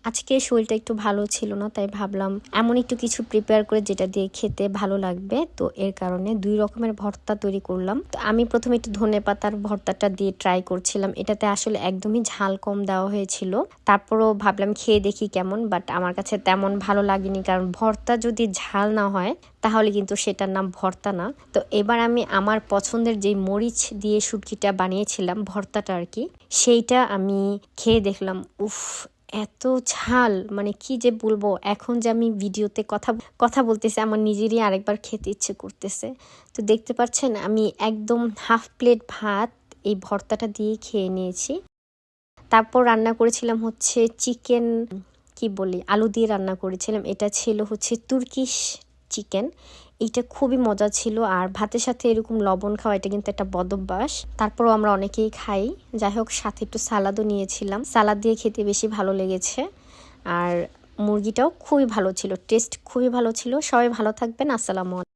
আজকে শরীরটা একটু ভালো ছিল না, তাই ভাবলাম এমন একটু কিছু প্রিপেয়ার করে যেটা দিয়ে খেতে ভালো লাগবে। তো এর কারণে 2 রকমের ভর্তা তৈরি করলাম। তো আমি প্রথমে একটু ধনেপাতার ভর্তাটা দিয়ে ট্রাই করছিলাম। এটাতে আসলে একদমই ঝাল কম দেওয়া হয়েছিল। তারপরও ভাবলাম খেয়ে দেখি কেমন, বাট আমার কাছে তেমন ভালো লাগেনি, কারণ ভর্তা যদি ঝাল না হয় তাহলে কিন্তু সেটার নাম ভর্তা না। তো এবার আমি আমার পছন্দের যে মরিচ দিয়ে শুটকিটা বানিয়েছিলাম, ভর্তাটা আর কি, সেইটা আমি খেয়ে দেখলাম, উফ এত ঝাল, মানে কি যে বলবো। এখন যে আমি ভিডিওতে কথা বলতেছি, আমার নিজেরই আরেকবার খেতে ইচ্ছে করতেছে। তো দেখতে পাচ্ছেন আমি একদম হাফ প্লেট ভাত এই ভর্তাটা দিয়ে খেয়ে নিয়েছি। তারপর রান্না করেছিলাম হচ্ছে চিকেন, কি বলি, আলু দিয়ে রান্না করেছিলাম। এটা ছিল হচ্ছে তুর্কিশ চিকেন। এটা খুবই মজা ছিল। আর ভাতের সাথে এরকম লবণ খাওয়া এটা কিন্তু একটা বদভ্যাস, তারপরও আমরা অনেকেই খাই। যাই হোক, সাথে একটু সালাদও নিয়েছিলাম, সালাদ দিয়ে খেতে বেশি ভালো লেগেছে। আর মুরগিটাও খুবই ভালো ছিল, টেস্ট খুবই ভালো ছিল। সবাই ভালো থাকবেন, আসসালামু আলাইকুম।